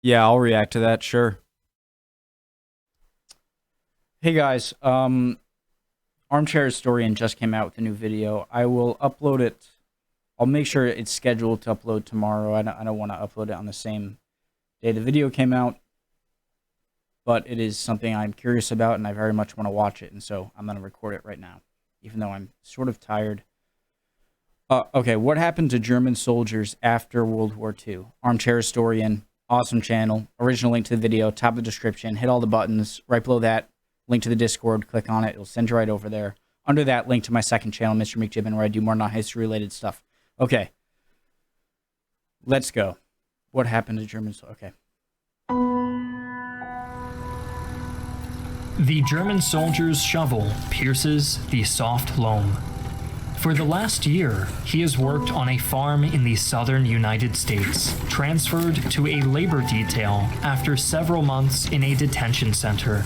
Yeah, I'll react to that, sure. Hey guys, Armchair Historian just came out with a new video. I will upload it. I'll make sure it's scheduled to upload tomorrow. I don't want to upload it on the same day the video came out, but it is something I'm curious about and I very much want to watch it, and so I'm going to record it right now, even though I'm sort of tired. Okay, what happened to German soldiers after World War II? Armchair Historian, awesome channel. Original link to the video, top of the description. Hit all the buttons. Right below that, link to the Discord. Click on it. It'll send you right over there. Under that, link to my second channel, Mr. McJibbin, where I do more non-history-related stuff. Okay. Let's go. What happened to German soldiers? Okay. The German soldier's shovel pierces the soft loam. For the last year, he has worked on a farm in the southern United States, transferred to a labor detail after several months in a detention center.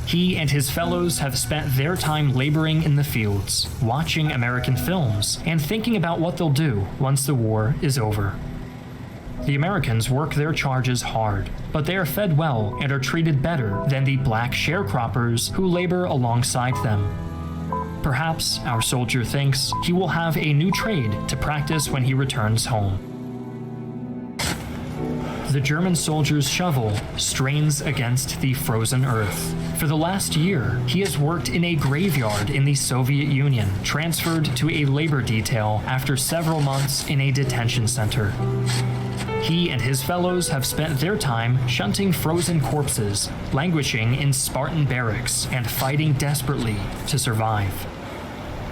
He and his fellows have spent their time laboring in the fields, watching American films, and thinking about what they'll do once the war is over. The Americans work their charges hard, but they are fed well and are treated better than the black sharecroppers who labor alongside them. Perhaps our soldier thinks he will have a new trade to practice when he returns home. The German soldier's shovel strains against the frozen earth. For the last year, he has worked in a graveyard in the Soviet Union, transferred to a labor detail after several months in a detention center. He and his fellows have spent their time shunting frozen corpses, languishing in Spartan barracks, and fighting desperately to survive.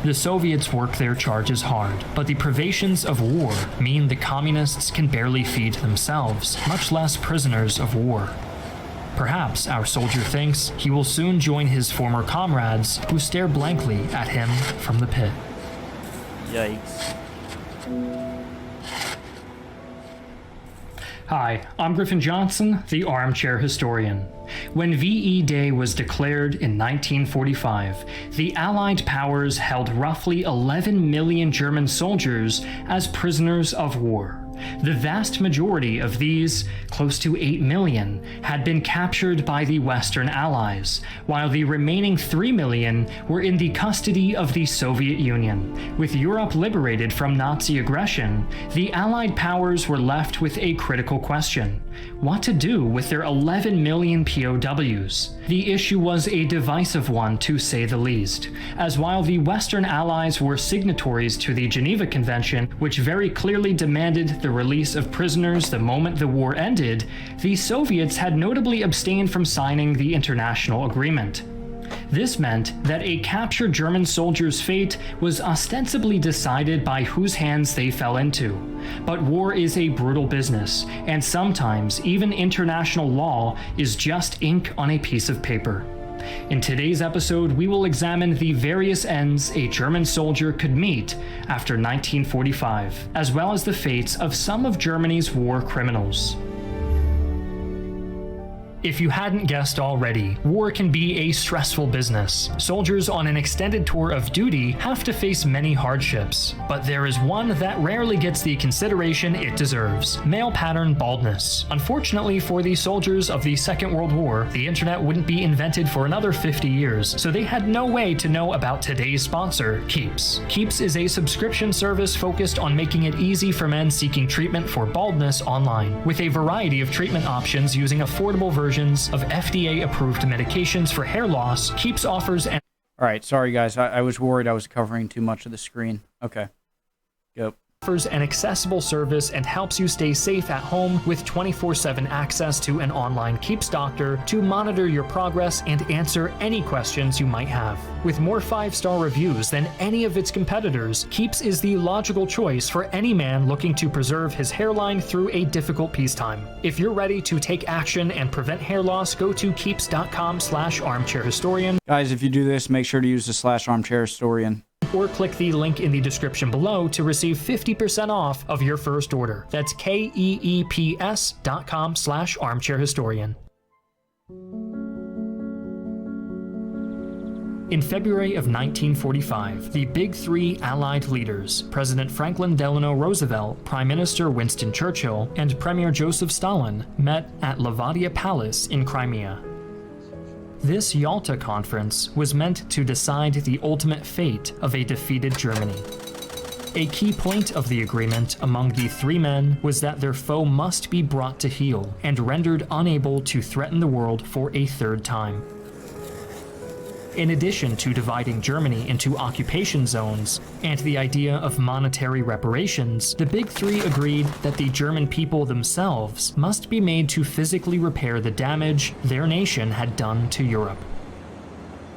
The Soviets work their charges hard, but the privations of war mean the communists can barely feed themselves, much less prisoners of war. Perhaps our soldier thinks he will soon join his former comrades who stare blankly at him from the pit. Yikes. Hi, I'm Griffin Johnson, the Armchair Historian. When VE Day was declared in 1945, the Allied powers held roughly 11 million German soldiers as prisoners of war. The vast majority of these, close to 8 million, had been captured by the Western Allies, while the remaining 3 million were in the custody of the Soviet Union. With Europe liberated from Nazi aggression, the Allied powers were left with a critical question: what to do with their 11 million POWs? The issue was a divisive one, to say the least, as while the Western Allies were signatories to the Geneva Convention, which very clearly demanded the release of prisoners the moment the war ended, the Soviets had notably abstained from signing the international agreement. This meant that a captured German soldier's fate was ostensibly decided by whose hands they fell into. But war is a brutal business, and sometimes even international law is just ink on a piece of paper. In today's episode, we will examine the various ends a German soldier could meet after 1945, as well as the fates of some of Germany's war criminals. If you hadn't guessed already, war can be a stressful business. Soldiers on an extended tour of duty have to face many hardships, but there is one that rarely gets the consideration it deserves: male pattern baldness. Unfortunately for the soldiers of the Second World War, the internet wouldn't be invented for another 50 years, so they had no way to know about today's sponsor, Keeps. Keeps is a subscription service focused on making it easy for men seeking treatment for baldness online, with a variety of treatment options using affordable versions of FDA-approved medications for hair loss. Keeps offers an... Alright, sorry guys. I was worried I was covering too much of the screen. Okay. Go. Offers an accessible service and helps you stay safe at home with 24/7 access to an online Keeps doctor to monitor your progress and answer any questions you might have. With more 5-star reviews than any of its competitors, Keeps is the logical choice for any man looking to preserve his hairline through a difficult peacetime. If you're ready to take action and prevent hair loss, go to keeps.com/armchairhistorian. Guys, if you do this, make sure to use the /armchairhistorian. Or click the link in the description below to receive 50% off of your first order. That's keeps.com/armchairhistorian. In February of 1945, the Big Three Allied leaders, President Franklin Delano Roosevelt, Prime Minister Winston Churchill, and Premier Joseph Stalin, met at Levadia Palace in Crimea. This Yalta Conference was meant to decide the ultimate fate of a defeated Germany. A key point of the agreement among the three men was that their foe must be brought to heel and rendered unable to threaten the world for a third time. In addition to dividing Germany into occupation zones and the idea of monetary reparations, the Big Three agreed that the German people themselves must be made to physically repair the damage their nation had done to Europe.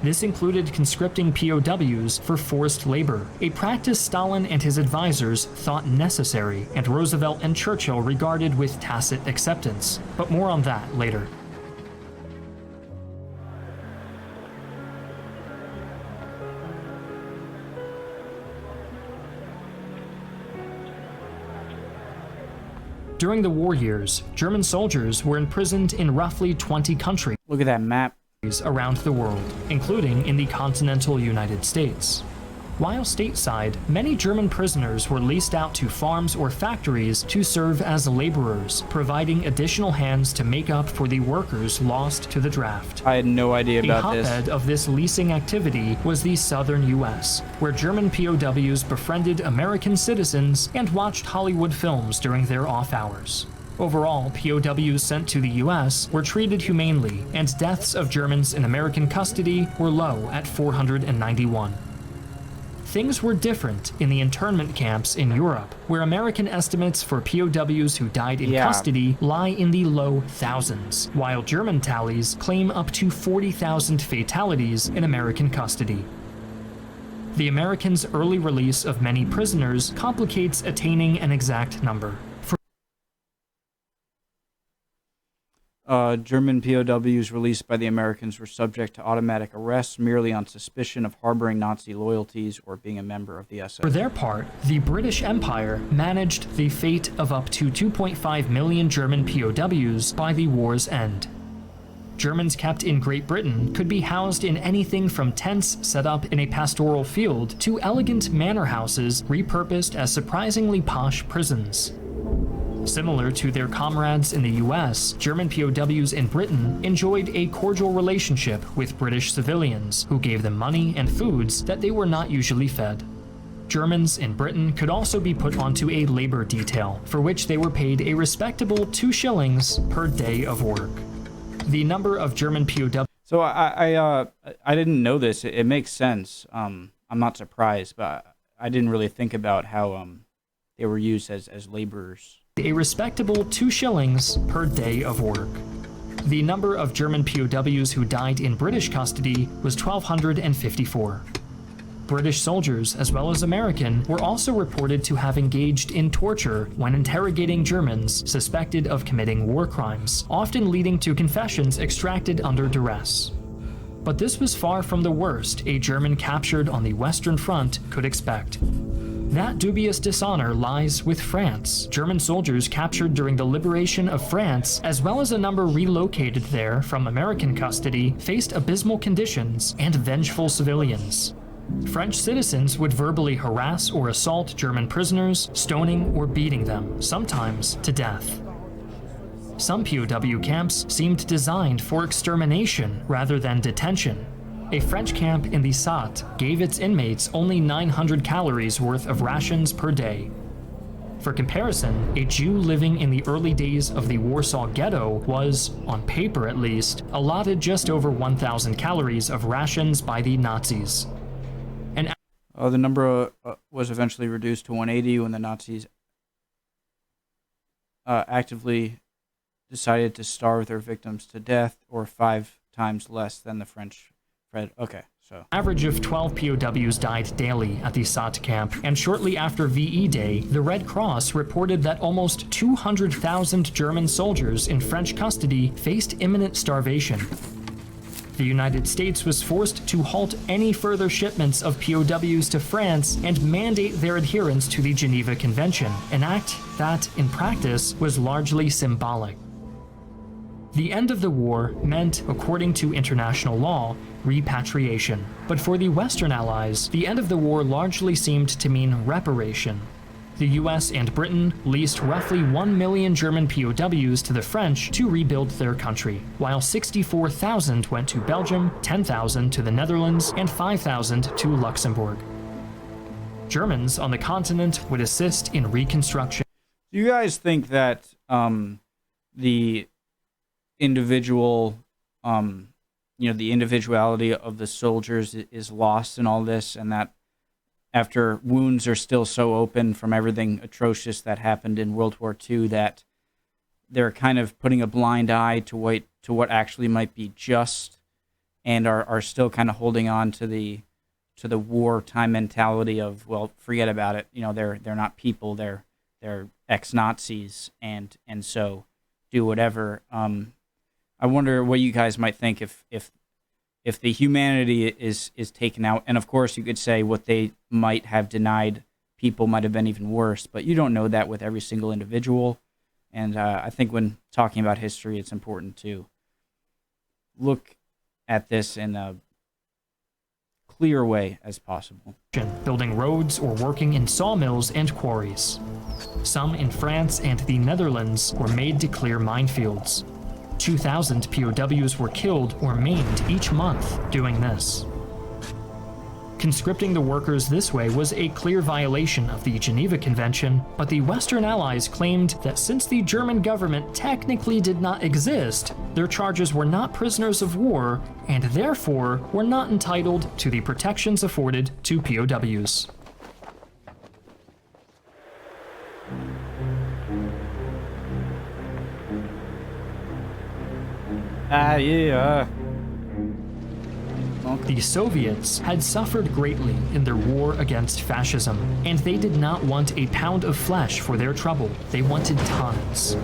This included conscripting POWs for forced labor, a practice Stalin and his advisors thought necessary and Roosevelt and Churchill regarded with tacit acceptance, but more on that later. During the war years, German soldiers were imprisoned in roughly 20 countries. Look at that map. Around the world, including in the continental United States. While stateside, many German prisoners were leased out to farms or factories to serve as laborers, providing additional hands to make up for the workers lost to the draft. I had no idea about this. A hotbed of this leasing activity was the southern U.S., where German POWs befriended American citizens and watched Hollywood films during their off hours. Overall, POWs sent to the US were treated humanely, and deaths of Germans in American custody were low at 491. Things were different in the internment camps in Europe, where American estimates for POWs who died in custody lie in the low thousands, while German tallies claim up to 40,000 fatalities in American custody. The Americans' early release of many prisoners complicates attaining an exact number. German POWs released by the Americans were subject to automatic arrest merely on suspicion of harboring Nazi loyalties or being a member of the SS. For their part, the British Empire managed the fate of up to 2.5 million German POWs by the war's end. Germans kept in Great Britain could be housed in anything from tents set up in a pastoral field to elegant manor houses repurposed as surprisingly posh prisons. Similar to their comrades in the US, German POWs in Britain enjoyed a cordial relationship with British civilians, who gave them money and foods that they were not usually fed. Germans in Britain could also be put onto a labor detail, for which they were paid a respectable 2 shillings per day of work. The number of German POWs... So I didn't know this. It makes sense. I'm not surprised, but I didn't really think about how they were used as laborers. A respectable 2 shillings per day of work. The number of German POWs who died in British custody was 1,254. British soldiers, as well as American, were also reported to have engaged in torture when interrogating Germans suspected of committing war crimes, often leading to confessions extracted under duress. But this was far from the worst a German captured on the Western Front could expect. That dubious dishonor lies with France. German soldiers captured during the liberation of France, as well as a number relocated there from American custody, faced abysmal conditions and vengeful civilians. French citizens would verbally harass or assault German prisoners, stoning or beating them, sometimes to death. Some POW camps seemed designed for extermination rather than detention. A French camp in the Sarthe gave its inmates only 900 calories worth of rations per day. For comparison, a Jew living in the early days of the Warsaw Ghetto was, on paper at least, allotted just over 1,000 calories of rations by the Nazis. The number was eventually reduced to 180 when the Nazis actively decided to starve their victims to death, or 5 times less than the French. Okay, so. Average of 12 POWs died daily at the Sarthe camp, and shortly after VE Day, the Red Cross reported that almost 200,000 German soldiers in French custody faced imminent starvation. The United States was forced to halt any further shipments of POWs to France and mandate their adherence to the Geneva Convention, an act that, in practice, was largely symbolic. The end of the war meant, according to international law, repatriation. But for the Western Allies, the end of the war largely seemed to mean reparation. The US and Britain leased roughly 1 million German POWs to the French to rebuild their country, while 64,000 went to Belgium, 10,000 to the Netherlands, and 5,000 to Luxembourg. Germans on the continent would assist in reconstruction. Do you guys think that the individual, the individuality of the soldiers is lost in all this, and that after wounds are still so open from everything atrocious that happened in World War II, that they're kind of putting a blind eye to what actually might be just, and are still kind of holding on to the wartime mentality of, well, forget about it. They're not people. They're ex-Nazis, and so do whatever. I wonder what you guys might think if the humanity is taken out. And of course, you could say what they might have denied people might have been even worse, but you don't know that with every single individual. And I think when talking about history, it's important to look at this in a clear way as possible. Building roads or working in sawmills and quarries. Some in France and the Netherlands were made to clear minefields. 2,000 POWs were killed or maimed each month doing this. Conscripting the workers this way was a clear violation of the Geneva Convention, but the Western Allies claimed that since the German government technically did not exist, their charges were not prisoners of war, and therefore were not entitled to the protections afforded to POWs. The Soviets had suffered greatly in their war against fascism, and they did not want a pound of flesh for their trouble. They wanted tons.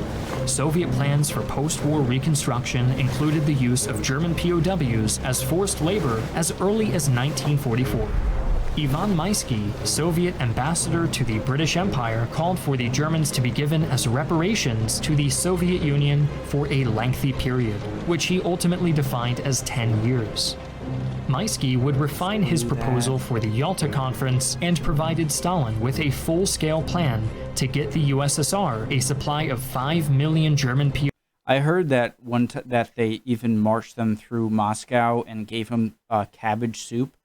Soviet plans for post-war reconstruction included the use of German POWs as forced labor as early as 1944. Ivan Maisky, Soviet ambassador to the British Empire, called for the Germans to be given as reparations to the Soviet Union for a lengthy period, which he ultimately defined as 10 years. Maisky would refine his proposal for the Yalta Conference and provided Stalin with a full-scale plan to get the USSR a supply of 5 million German POWs. I heard that that they even marched them through Moscow and gave them cabbage soup.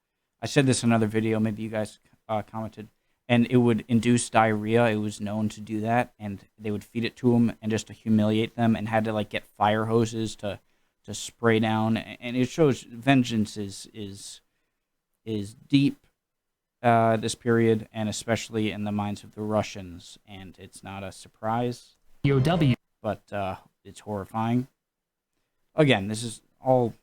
I said this in another video, maybe you guys commented, and it would induce diarrhea. It was known to do that, and they would feed it to them and just to humiliate them, and had to like get fire hoses to spray down. And it shows vengeance is deep this period, and especially in the minds of the Russians. And it's not a surprise, but it's horrifying. Again, this is all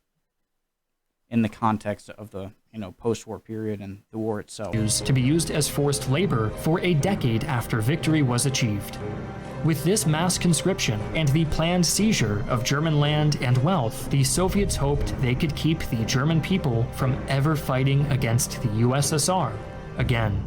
in the context of the post-war period and the war itself. To be used as forced labor for a decade after victory was achieved. With this mass conscription and the planned seizure of German land and wealth, the Soviets hoped they could keep the German people from ever fighting against the USSR again.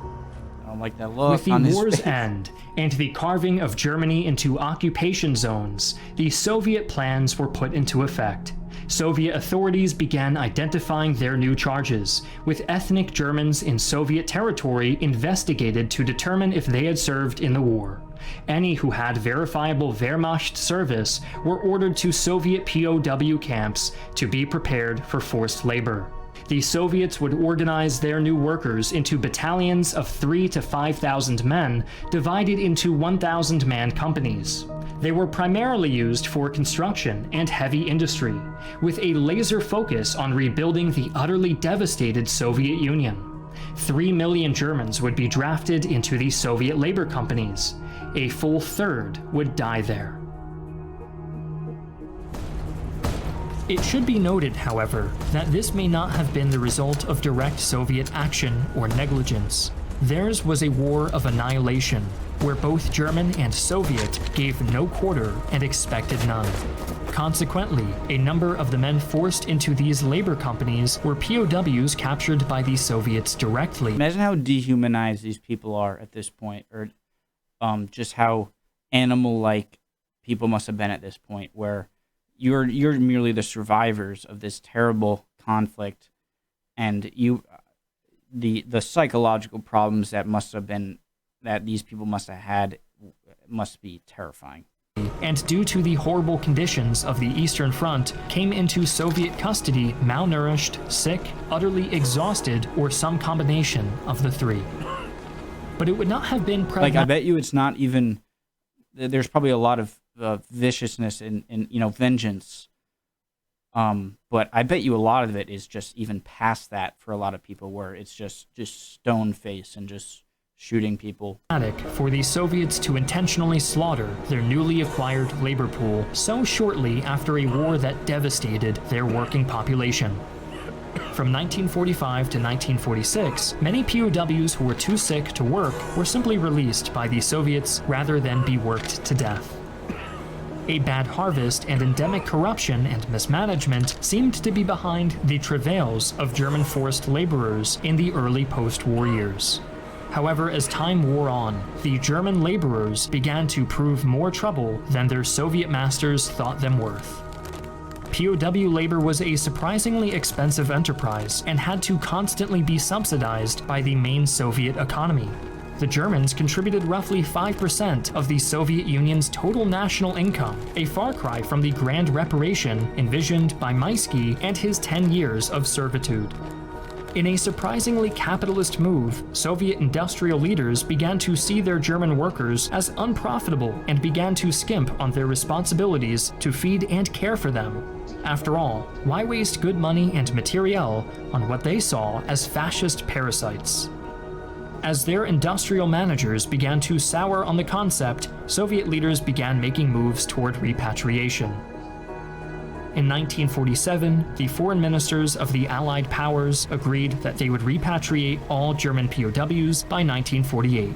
I don't like that look. With the war's end and the carving of Germany into occupation zones, the Soviet plans were put into effect. Soviet authorities began identifying their new charges, with ethnic Germans in Soviet territory investigated to determine if they had served in the war. Any who had verifiable Wehrmacht service were ordered to Soviet POW camps to be prepared for forced labor. The Soviets would organize their new workers into battalions of 3,000 to 5,000 men, divided into 1,000-man companies. They were primarily used for construction and heavy industry, with a laser focus on rebuilding the utterly devastated Soviet Union. 3 million Germans would be drafted into the Soviet labor companies. A full third would die there. It should be noted, however, that this may not have been the result of direct Soviet action or negligence. Theirs was a war of annihilation, where both German and Soviet gave no quarter and expected none. Consequently, a number of the men forced into these labor companies were POWs captured by the Soviets directly. Imagine how dehumanized these people are at this point, or just how animal-like people must have been at this point, where you're merely the survivors of this terrible conflict, and the psychological problems that these people must have had must be terrifying. And due to the horrible conditions of the Eastern Front, came into Soviet custody malnourished, sick, utterly exhausted, or some combination of the three. But it would not have been I bet you it's not even. There's probably a lot of viciousness and vengeance. But I bet you a lot of it is just even past that for a lot of people, where it's just stone face and just shooting people. For the Soviets to intentionally slaughter their newly acquired labor pool so shortly after a war that devastated their working population. From 1945 to 1946, many POWs who were too sick to work were simply released by the Soviets rather than be worked to death. A bad harvest and endemic corruption and mismanagement seemed to be behind the travails of German forced laborers in the early post-war years. However, as time wore on, the German laborers began to prove more trouble than their Soviet masters thought them worth. POW labor was a surprisingly expensive enterprise and had to constantly be subsidized by the main Soviet economy. The Germans contributed roughly 5% of the Soviet Union's total national income, a far cry from the grand reparation envisioned by Maisky and his 10 years of servitude. In a surprisingly capitalist move, Soviet industrial leaders began to see their German workers as unprofitable and began to skimp on their responsibilities to feed and care for them. After all, why waste good money and materiel on what they saw as fascist parasites? As their industrial managers began to sour on the concept, Soviet leaders began making moves toward repatriation. In 1947, the foreign ministers of the Allied powers agreed that they would repatriate all German POWs by 1948.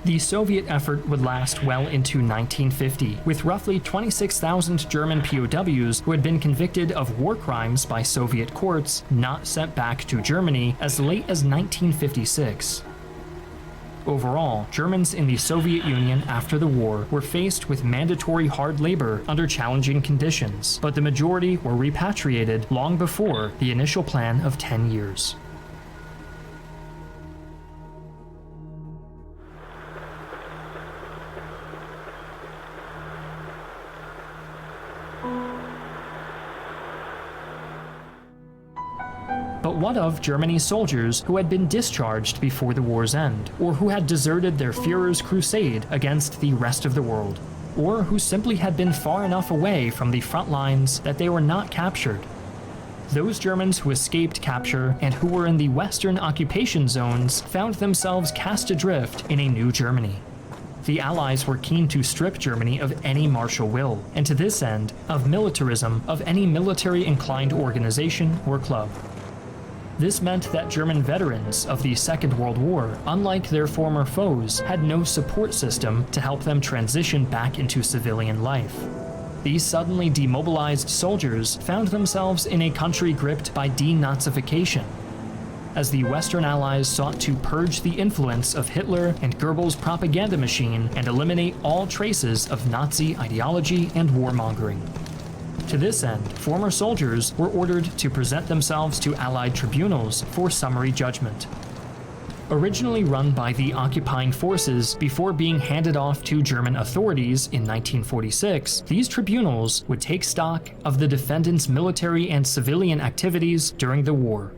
The Soviet effort would last well into 1950, with roughly 26,000 German POWs who had been convicted of war crimes by Soviet courts not sent back to Germany as late as 1956. Overall, Germans in the Soviet Union after the war were faced with mandatory hard labor under challenging conditions, but the majority were repatriated long before the initial plan of 10 years. But what of Germany's soldiers who had been discharged before the war's end, or who had deserted their Führer's crusade against the rest of the world, or who simply had been far enough away from the front lines that they were not captured? Those Germans who escaped capture and who were in the Western occupation zones found themselves cast adrift in a new Germany. The Allies were keen to strip Germany of any martial will, and to this end, of militarism of any military-inclined organization or club. This meant that German veterans of the Second World War, unlike their former foes, had no support system to help them transition back into civilian life. These suddenly demobilized soldiers found themselves in a country gripped by denazification. As the Western Allies sought to purge the influence of Hitler and Goebbels' propaganda machine and eliminate all traces of Nazi ideology and warmongering. To this end, former soldiers were ordered to present themselves to Allied tribunals for summary judgment. Originally run by the occupying forces before being handed off to German authorities in 1946, these tribunals would take stock of the defendants' military and civilian activities during the war.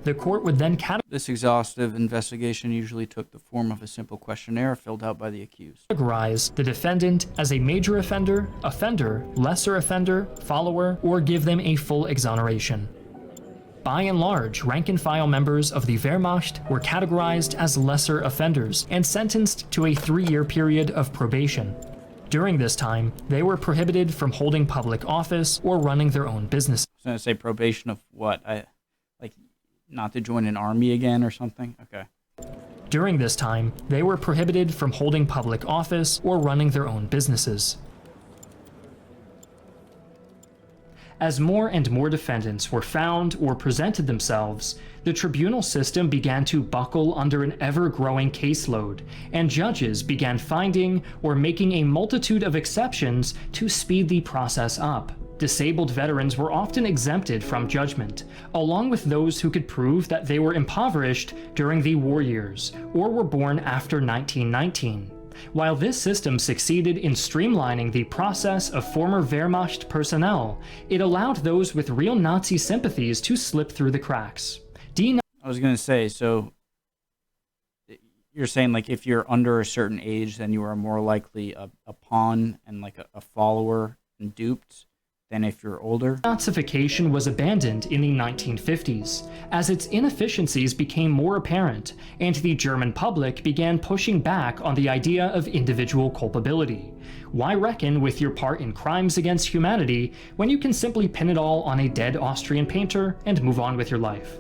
The court would then This exhaustive investigation usually took the form of a simple questionnaire filled out by the accused. Categorize the defendant as a major offender, lesser offender, follower, or give them a full exoneration. By and large, rank-and-file members of the Wehrmacht were categorized as lesser offenders and sentenced to a 3-year period of probation. During this time, they were prohibited from holding public office or running their own business. I was going to say probation of what? Not to join an army again or something? Okay. During this time, they were prohibited from holding public office or running their own businesses. As more and more defendants were found or presented themselves, the tribunal system began to buckle under an ever-growing caseload, and judges began finding or making a multitude of exceptions to speed the process up. Disabled veterans were often exempted from judgment, along with those who could prove that they were impoverished during the war years or were born after 1919. While this system succeeded in streamlining the process of former Wehrmacht personnel, it allowed those with real Nazi sympathies to slip through the cracks. I was going to say, so you're saying like if you're under a certain age, then you are more likely a pawn and like a follower and duped than if you're older? Denazification was abandoned in the 1950s, as its inefficiencies became more apparent, and the German public began pushing back on the idea of individual culpability. Why reckon with your part in crimes against humanity when you can simply pin it all on a dead Austrian painter and move on with your life?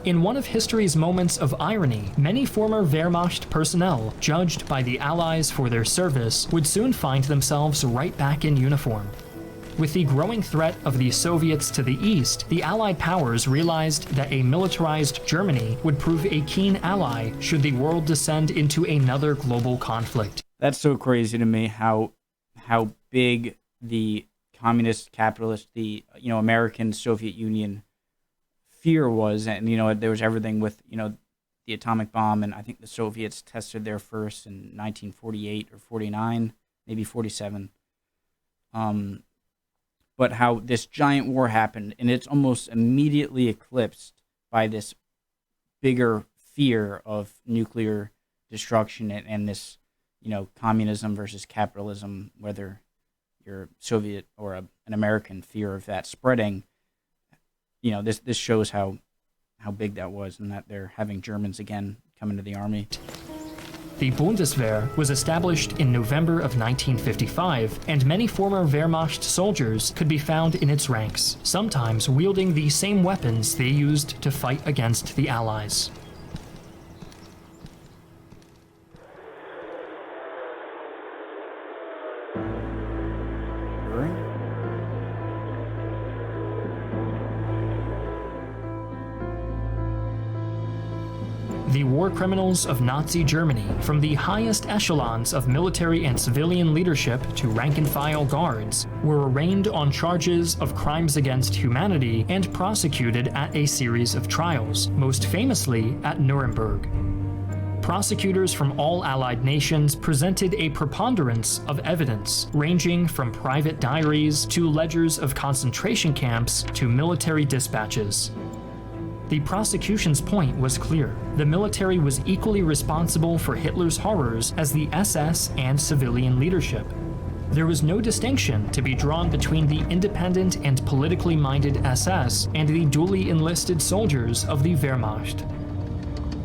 In one of history's moments of irony, many former Wehrmacht personnel, judged by the Allies for their service, would soon find themselves right back in uniform. With the growing threat of the Soviets to the east, the Allied powers realized that a militarized Germany would prove a keen ally should the world descend into another global conflict. That's so crazy to me how big the communist, capitalist, the American Soviet Union fear was, and there was everything with the atomic bomb, and I think the Soviets tested their first in 1948 or 49, maybe 47. But how this giant war happened, and it's almost immediately eclipsed by this bigger fear of nuclear destruction and this communism versus capitalism, whether you're Soviet or an American, fear of that spreading. This shows how big that was, and that they're having Germans again come into the army. The Bundeswehr was established in November of 1955, and many former Wehrmacht soldiers could be found in its ranks, sometimes wielding the same weapons they used to fight against the Allies. The war criminals of Nazi Germany, from the highest echelons of military and civilian leadership to rank-and-file guards, were arraigned on charges of crimes against humanity and prosecuted at a series of trials, most famously at Nuremberg. Prosecutors from all Allied nations presented a preponderance of evidence, ranging from private diaries to ledgers of concentration camps to military dispatches. The prosecution's point was clear. The military was equally responsible for Hitler's horrors as the SS and civilian leadership. There was no distinction to be drawn between the independent and politically minded SS and the duly enlisted soldiers of the Wehrmacht.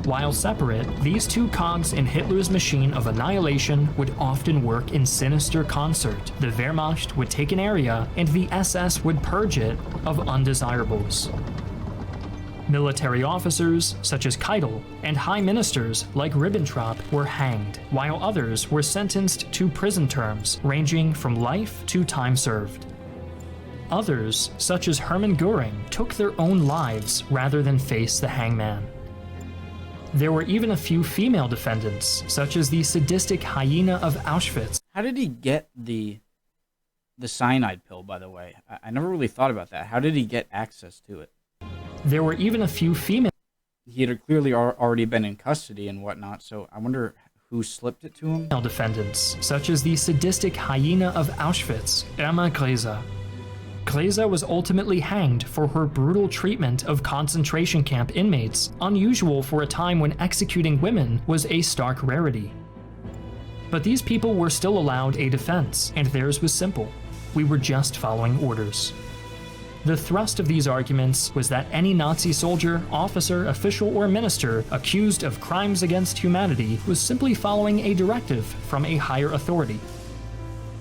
While separate, these two cogs in Hitler's machine of annihilation would often work in sinister concert. The Wehrmacht would take an area, and the SS would purge it of undesirables. Military officers, such as Keitel, and high ministers, like Ribbentrop, were hanged, while others were sentenced to prison terms, ranging from life to time served. Others, such as Hermann Göring, took their own lives rather than face the hangman. There were even a few female defendants, such as the sadistic hyena of Auschwitz. How did he get the cyanide pill, by the way? I never really thought about that. How did he get access to it? There were even a few female... He had clearly already been in custody and whatnot, so I wonder who slipped it to him? Defendants, such as the sadistic hyena of Auschwitz, Irma Gräser. Gräser was ultimately hanged for her brutal treatment of concentration camp inmates, unusual for a time when executing women was a stark rarity. But these people were still allowed a defense, and theirs was simple. We were just following orders. The thrust of these arguments was that any Nazi soldier, officer, official, or minister accused of crimes against humanity was simply following a directive from a higher authority.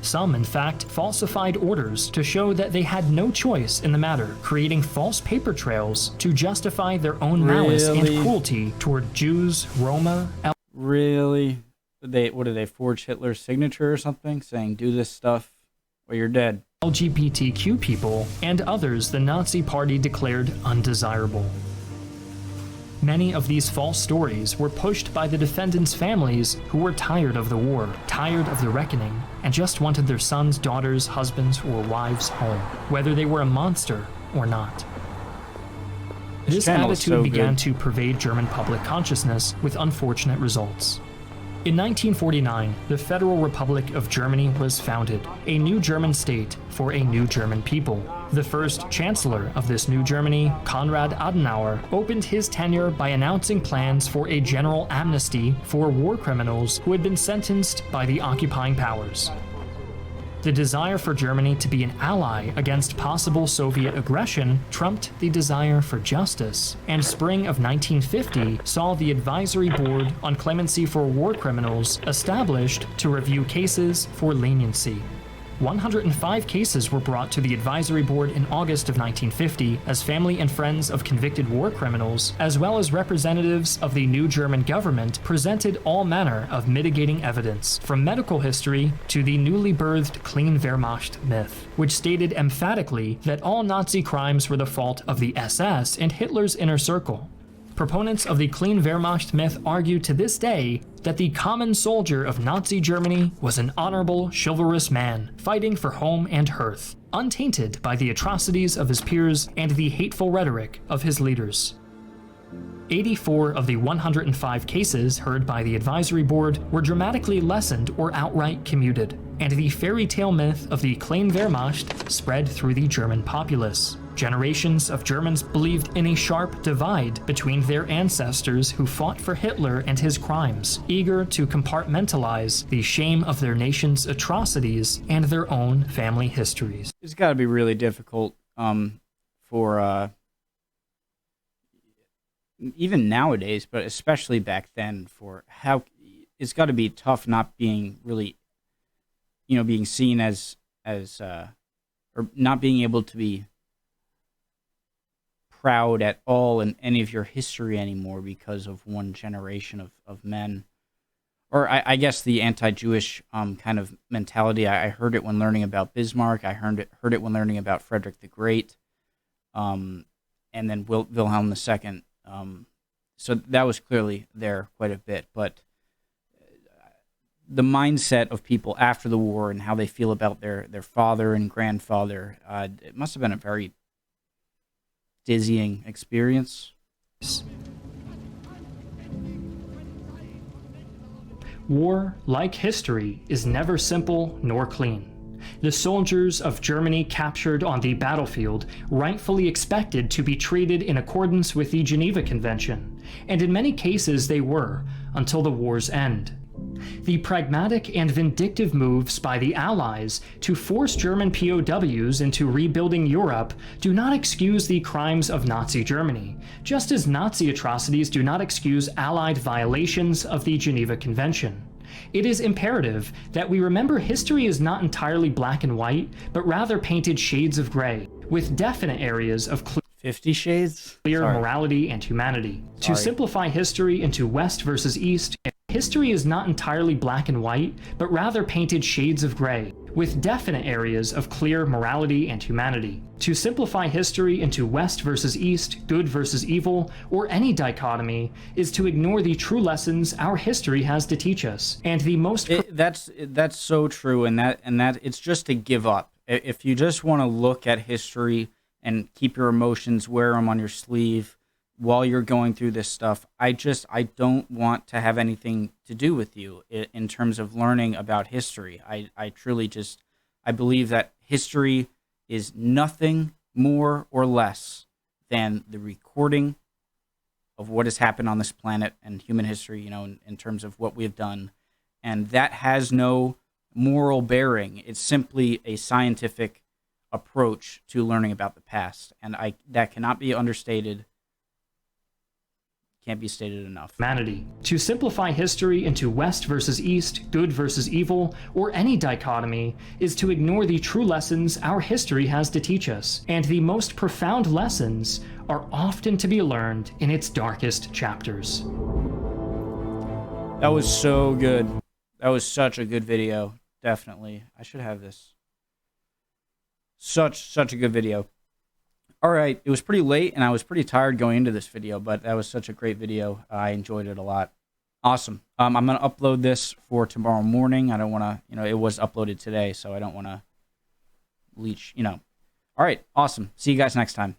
Some, in fact, falsified orders to show that they had no choice in the matter, creating false paper trails to justify their own malice and cruelty toward Jews, Roma, Really? What did they forge Hitler's signature or something, saying do this stuff Well, you're dead. LGBTQ people, and others the Nazi Party declared undesirable. Many of these false stories were pushed by the defendants' families who were tired of the war, tired of the reckoning, and just wanted their sons, daughters, husbands, or wives home, whether they were a monster or not. This attitude began to pervade German public consciousness with unfortunate results. In 1949, the Federal Republic of Germany was founded, a new German state for a new German people. The first chancellor of this new Germany, Konrad Adenauer, opened his tenure by announcing plans for a general amnesty for war criminals who had been sentenced by the occupying powers. The desire for Germany to be an ally against possible Soviet aggression trumped the desire for justice, and spring of 1950 saw the Advisory Board on Clemency for War Criminals established to review cases for leniency. 105 cases were brought to the Advisory Board in August of 1950 as family and friends of convicted war criminals, as well as representatives of the new German government, presented all manner of mitigating evidence, from medical history to the newly birthed clean Wehrmacht myth, which stated emphatically that all Nazi crimes were the fault of the SS and Hitler's inner circle. Proponents of the clean Wehrmacht myth argue to this day that the common soldier of Nazi Germany was an honorable, chivalrous man, fighting for home and hearth, untainted by the atrocities of his peers and the hateful rhetoric of his leaders. 84 of the 105 cases heard by the Advisory Board were dramatically lessened or outright commuted, and the fairy tale myth of the Kleine Wehrmacht spread through the German populace. Generations of Germans believed in a sharp divide between their ancestors who fought for Hitler and his crimes, eager to compartmentalize the shame of their nation's atrocities and their own family histories. It's got to be really difficult for even nowadays, but especially back then, for how it's got to be tough not being really, being seen as or not being able to be proud at all in any of your history anymore because of one generation of men. Or I guess the anti-Jewish kind of mentality. I heard it when learning about Bismarck. I heard it when learning about Frederick the Great, and then Wilhelm II. So that was clearly there quite a bit. But the mindset of people after the war and how they feel about their father and grandfather, it must have been a very dizzying experience. War, like history, is never simple nor clean. The soldiers of Germany captured on the battlefield rightfully expected to be treated in accordance with the Geneva Convention, and in many cases they were, until the war's end. The pragmatic and vindictive moves by the Allies to force German POWs into rebuilding Europe do not excuse the crimes of Nazi Germany, just as Nazi atrocities do not excuse Allied violations of the Geneva Convention. It is imperative that we remember history is not entirely black and white, but rather painted shades of gray, with definite areas of 50 Shades? Clear morality and humanity. To simplify history into West versus East, history is not entirely black and white, but rather painted shades of gray, with definite areas of clear morality and humanity. To simplify history into West versus East, good versus evil, or any dichotomy, is to ignore the true lessons our history has to teach us. And the most that's so true, and that it's just to give up. If you just want to look at history and keep your emotions, wear them on your sleeve while you're going through this stuff, I don't want to have anything to do with you in terms of learning about history. I truly I believe that history is nothing more or less than the recording of what has happened on this planet and human history, in terms of what we have done. And that has no moral bearing. It's simply a scientific approach to learning about the past, and that cannot be understated. Can't be stated enough. Humanity. To simplify history into West versus East, good versus evil, or any dichotomy is to ignore the true lessons our history has to teach us, and the most profound lessons are often to be learned in its darkest chapters. That was so good. That was such a good video. Definitely. I should have this Such a good video. All right, it was pretty late, and I was pretty tired going into this video, but that was such a great video. I enjoyed it a lot. Awesome. I'm going to upload this for tomorrow morning. I don't want to, it was uploaded today, so I don't want to leech, All right, awesome. See you guys next time.